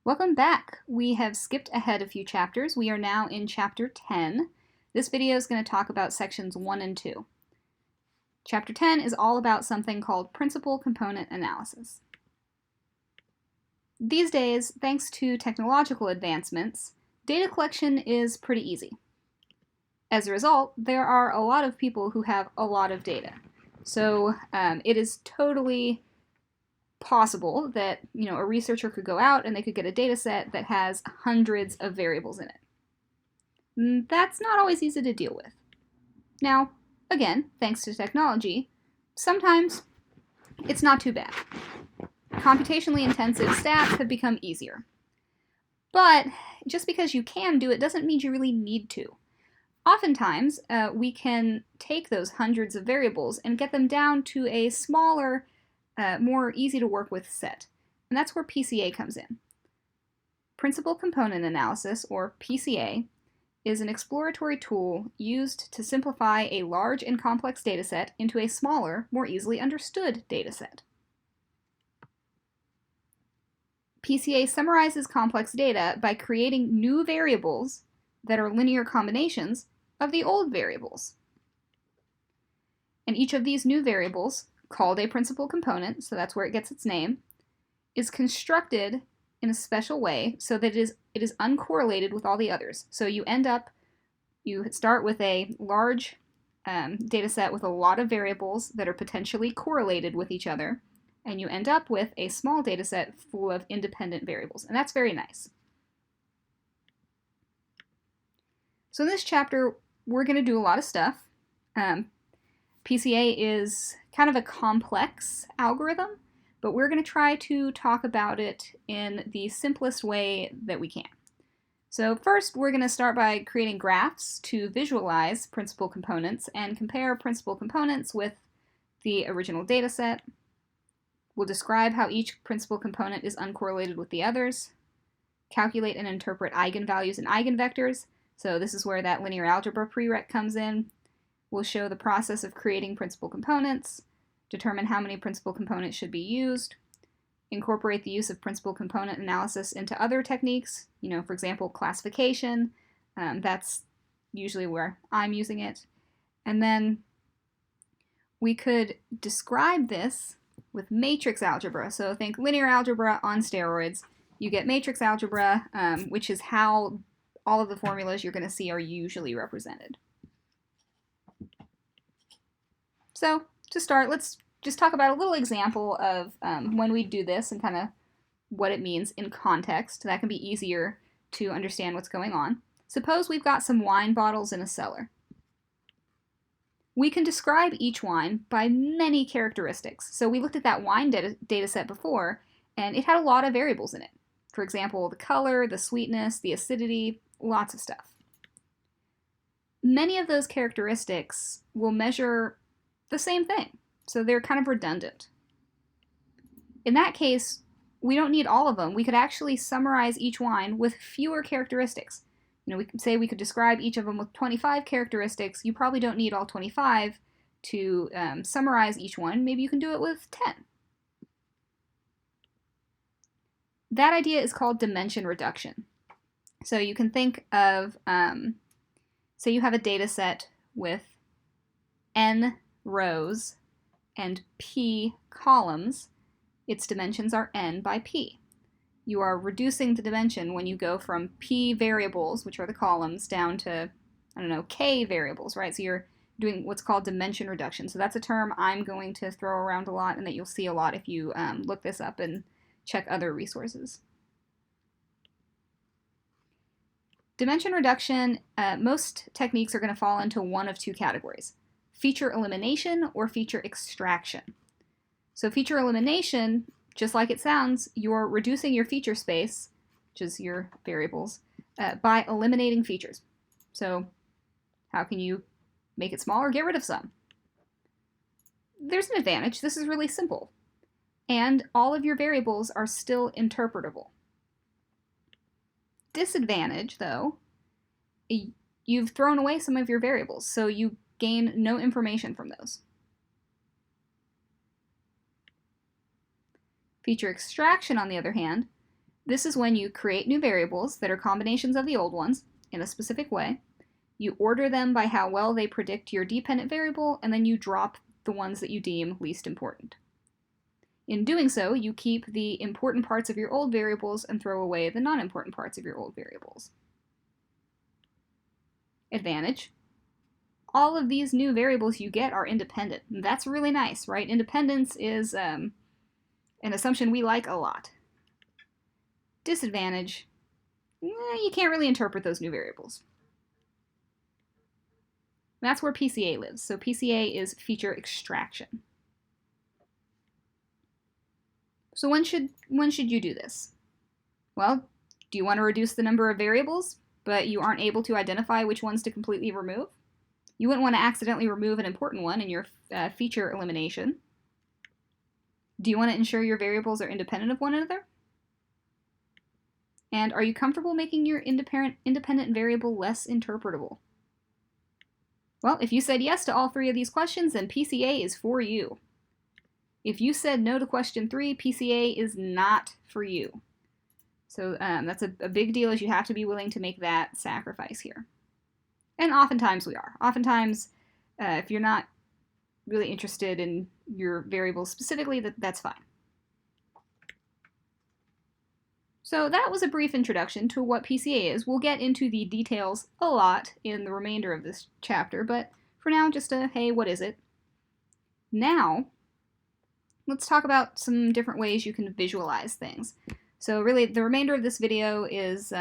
Welcome back. We have skipped ahead a few chapters. We are now in chapter 10. This video is going to talk about sections 1 and 2. Chapter 10 is all about something called principal component analysis. These days, thanks to technological advancements, data collection is pretty easy. As a result, there are a lot of people who have a lot of data. So it is totally possible that a researcher could go out and they could get a data set that has hundreds of variables in it. That's not always easy to deal with. Now, again, thanks to technology, sometimes it's not too bad. Computationally intensive stats have become easier. But just because you can do it doesn't mean you really need to. Oftentimes, we can take those hundreds of variables and get them down to a smaller, more easy to work with set. And that's where PCA comes in. Principal component analysis, or PCA, is an exploratory tool used to simplify a large and complex dataset into a smaller, more easily understood dataset. PCA summarizes complex data by creating new variables that are linear combinations of the old variables. And each of these new variables, called a principal component, so that's where it gets its name, is constructed in a special way so that it is uncorrelated with all the others. So you start with a large data set with a lot of variables that are potentially correlated with each other, and you end up with a small data set full of independent variables, and that's very nice. So in this chapter, we're going to do a lot of stuff. PCA is kind of a complex algorithm, but we're going to try to talk about it in the simplest way that we can. So first, we're going to start by creating graphs to visualize principal components and compare principal components with the original data set. We'll describe how each principal component is uncorrelated with the others, calculate and interpret eigenvalues and eigenvectors. So this is where that linear algebra prereq comes in. We'll show the process of creating principal components, determine how many principal components should be used, incorporate the use of principal component analysis into other techniques, for example, classification. That's usually where I'm using it. And then we could describe this with matrix algebra. So think linear algebra on steroids. You get matrix algebra, which is how all of the formulas you're going to see are usually represented. So to start, let's just talk about a little example of when we do this and kind of what it means in context. That can be easier to understand what's going on. Suppose we've got some wine bottles in a cellar. We can describe each wine by many characteristics. So we looked at that wine data set before, and it had a lot of variables in it. For example, the color, the sweetness, the acidity, lots of stuff. Many of those characteristics will measure the same thing, so they're kind of redundant. In that case, we don't need all of them. We could actually summarize each wine with fewer characteristics. We could say we could describe each of them with 25 characteristics. You probably don't need all 25 to summarize each one. Maybe you can do it with 10. That idea is called dimension reduction. So you can think of, say you have a data set with n rows and p columns. Its dimensions are n by p. You are reducing the dimension when you go from p variables, which are the columns, down to, k variables, right? So you're doing what's called dimension reduction. So that's a term I'm going to throw around a lot and that you'll see a lot if you look this up and check other resources. Dimension reduction, most techniques are going to fall into one of two categories: feature elimination or feature extraction. So feature elimination, just like it sounds, you're reducing your feature space, which is your variables, by eliminating features. So how can you make it smaller? Get rid of some. There's an advantage. This is really simple. And all of your variables are still interpretable. Disadvantage, though, you've thrown away some of your variables, so you gain no information from those. Feature extraction, on the other hand, This is when you create new variables that are combinations of the old ones in a specific way. You order them by how well they predict your dependent variable, and then you drop the ones that you deem least important. In doing so, you keep the important parts of your old variables and throw away the non-important parts of your old variables. Advantage: all of these new variables you get are independent. That's really nice, right? Independence is an assumption we like a lot. Disadvantage: you can't really interpret those new variables. That's where PCA lives. So PCA is feature extraction. So when should you do this? Well, do you want to reduce the number of variables, but you aren't able to identify which ones to completely remove? You wouldn't want to accidentally remove an important one in your feature elimination. Do you want to ensure your variables are independent of one another? And are you comfortable making your independent variable less interpretable? Well, if you said yes to all three of these questions, then PCA is for you. If you said no to question 3, PCA is not for you. So that's a big deal, as you have to be willing to make that sacrifice here. And oftentimes we are. Oftentimes, if you're not really interested in your variables specifically, that's fine. So that was a brief introduction to what PCA is. We'll get into the details a lot in the remainder of this chapter, but for now, just a, hey, what is it? Now, let's talk about some different ways you can visualize things. So really, the remainder of this video is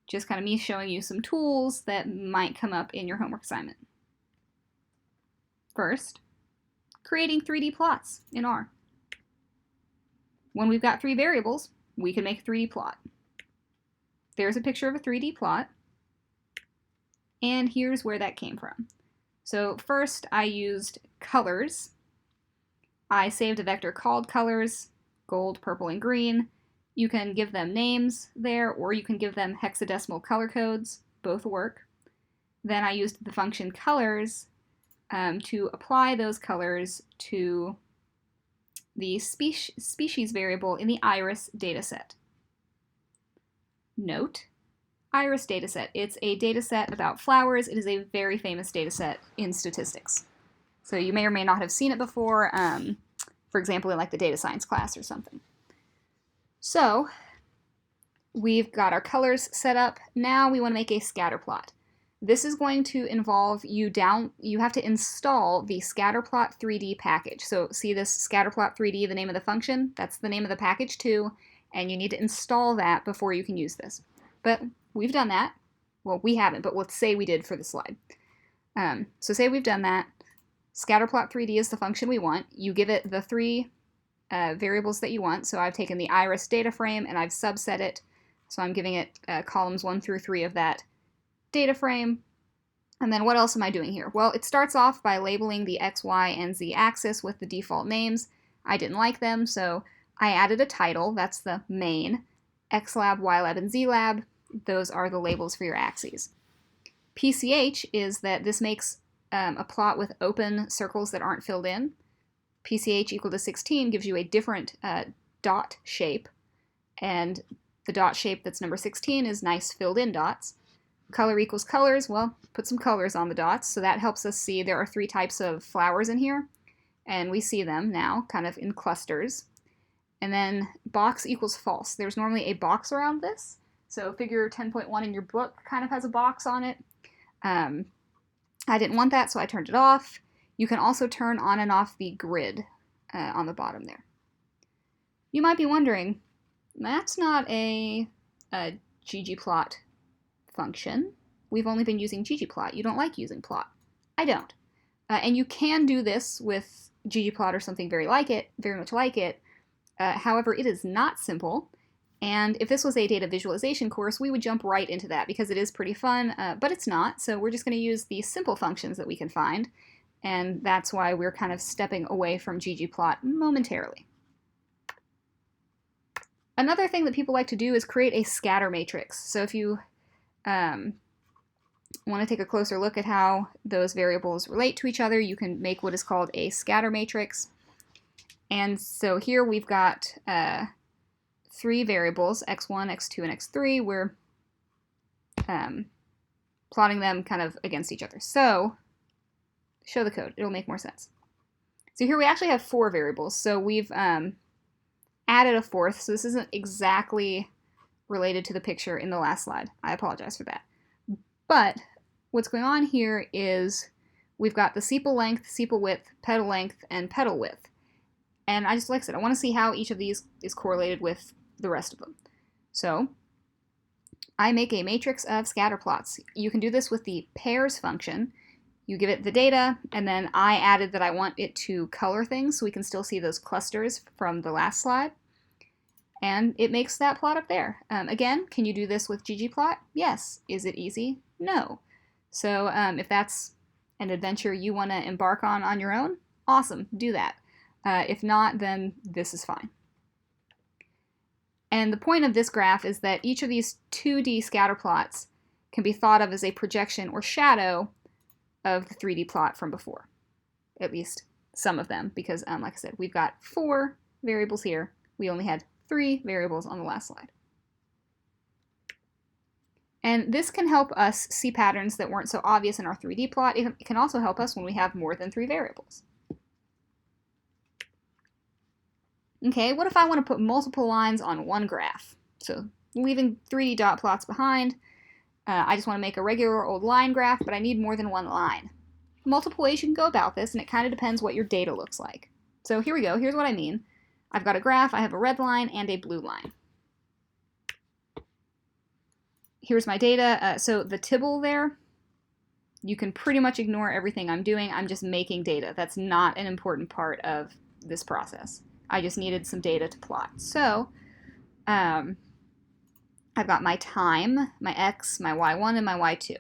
just kind of me showing you some tools that might come up in your homework assignment. First, creating 3D plots in R. When we've got 3 variables, we can make a 3D plot. There's a picture of a 3D plot, and here's where that came from. So first, I used colors. I saved a vector called colors, gold, purple, and green. You can give them names there, or you can give them hexadecimal color codes. Both work. Then I used the function colors to apply those colors to the species variable in the iris dataset. Note, iris dataset. It's a dataset about flowers. It is a very famous dataset in statistics. So you may or may not have seen it before, for example, in like the data science class or something. So we've got our colors set up. Now we want to make a scatter plot. This is going to involve you have to install the Scatterplot 3D package. So see this Scatterplot 3D, the name of the function? That's the name of the package too, and you need to install that before you can use this. But we've done that. Well, we haven't, but let's say we did for the slide. So say we've done that. Scatterplot 3D is the function we want. You give it the 3 variables that you want. So I've taken the iris data frame and I've subset it. So I'm giving it columns 1 through 3 of that data frame. And then what else am I doing here? Well, it starts off by labeling the X, Y, and Z axis with the default names. I didn't like them, so I added a title. That's the main. X lab, Y lab, and Z lab. Those are the labels for your axes. PCH is that this makes a plot with open circles that aren't filled in. PCH equal to 16 gives you a different dot shape, and the dot shape that's number 16 is nice filled in dots. Color equals colors, well, put some colors on the dots, so that helps us see there are 3 types of flowers in here, and we see them now kind of in clusters. And then box equals false. There's normally a box around this, so figure 10.1 in your book kind of has a box on it. I didn't want that, so I turned it off. You can also turn on and off the grid on the bottom there. You might be wondering, that's not a ggplot function. We've only been using ggplot. You don't like using plot. I don't. And you can do this with ggplot or something very much like it. However, it is not simple. And if this was a data visualization course, we would jump right into that because it is pretty fun, but it's not. So we're just going to use the simple functions that we can find. And that's why we're kind of stepping away from ggplot momentarily. Another thing that people like to do is create a scatter matrix. So if you want to take a closer look at how those variables relate to each other, you can make what is called a scatter matrix. And so here we've got three variables, x1, x2, and x3. We're plotting them kind of against each other. So, show the code. It'll make more sense. So here we actually have four variables. So we've added a fourth. So this isn't exactly related to the picture in the last slide. I apologize for that. But what's going on here is we've got the sepal length, sepal width, petal length, and petal width. And I just, like I said, I want to see how each of these is correlated with the rest of them. So I make a matrix of scatter plots. You can do this with the pairs function. You give it the data, and then I added that I want it to color things so we can still see those clusters from the last slide. And it makes that plot up there. Again, can you do this with ggplot? Yes. Is it easy? No. So if that's an adventure you want to embark on your own, awesome, do that. If not, then this is fine. And the point of this graph is that each of these 2D scatter plots can be thought of as a projection or shadow of the 3D plot from before. At least some of them, because like I said, we've got 4 variables here. We only had 3 variables on the last slide. And this can help us see patterns that weren't so obvious in our 3D plot. It can also help us when we have more than 3 variables. Okay, what if I want to put multiple lines on one graph? So leaving 3D dot plots behind, I just want to make a regular old line graph, but I need more than one line. Multiple ways you can go about this, and it kind of depends what your data looks like. So here we go. Here's what I mean. I've got a graph. I have a red line and a blue line. Here's my data. So the tibble there, you can pretty much ignore everything I'm doing. I'm just making data. That's not an important part of this process. I just needed some data to plot. So I've got my time, my x, my y1, and my y2.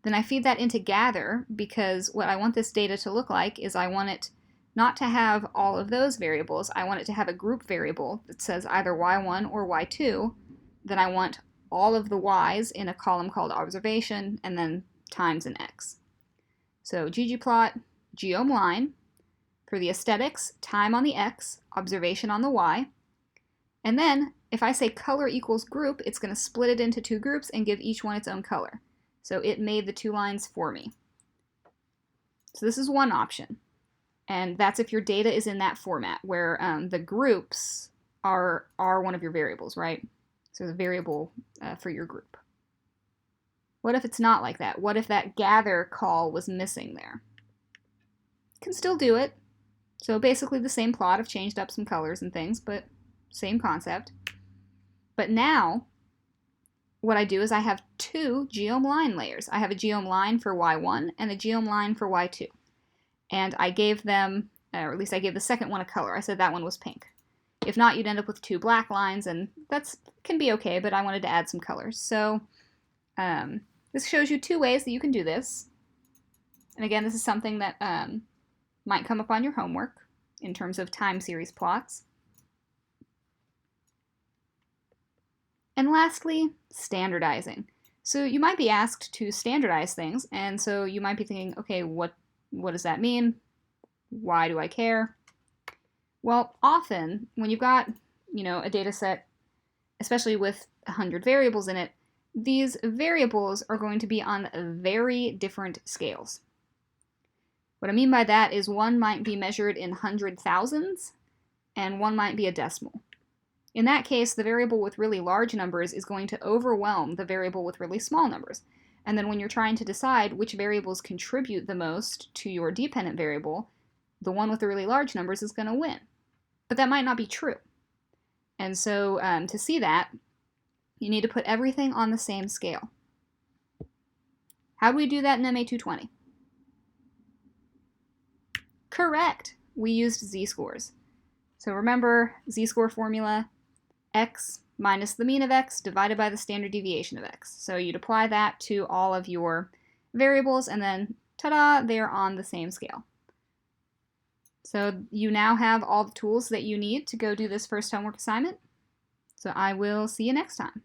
Then I feed that into gather because what I want this data to look like is I want it not to have all of those variables. I want it to have a group variable that says either y1 or y2. Then I want all of the y's in a column called observation, and then times an x. So ggplot, geom line. For the aesthetics, time on the x, observation on the y. And then, if I say color equals group, it's going to split it into 2 groups and give each one its own color. So it made the 2 lines for me. So this is one option. And that's if your data is in that format, where the groups are one of your variables, right? So the variable for your group. What if it's not like that? What if that gather call was missing there? You can still do it. So basically the same plot. I've changed up some colors and things, but same concept. But now, what I do is I have 2 geom line layers. I have a geom line for y1 and a geom line for y2. And I gave them, or at least I gave the second one a color. I said that one was pink. If not, you'd end up with 2 black lines, and that can be okay, but I wanted to add some colors. So this shows you 2 ways that you can do this. And again, this is something that might come up on your homework in terms of time series plots. And lastly, standardizing. So you might be asked to standardize things, and so you might be thinking, okay, what does that mean? Why do I care? Well, often when you've got, a data set, especially with 100 variables in it, these variables are going to be on very different scales. What I mean by that is one might be measured in 100,000s and one might be a decimal. In that case, the variable with really large numbers is going to overwhelm the variable with really small numbers. And then when you're trying to decide which variables contribute the most to your dependent variable, the one with the really large numbers is going to win. But that might not be true. And so to see that, you need to put everything on the same scale. How do we do that in MA220? Correct! We used z-scores. So remember, z-score formula, x minus the mean of x divided by the standard deviation of x. So you'd apply that to all of your variables, and then, ta-da, they're on the same scale. So you now have all the tools that you need to go do this first homework assignment. So I will see you next time.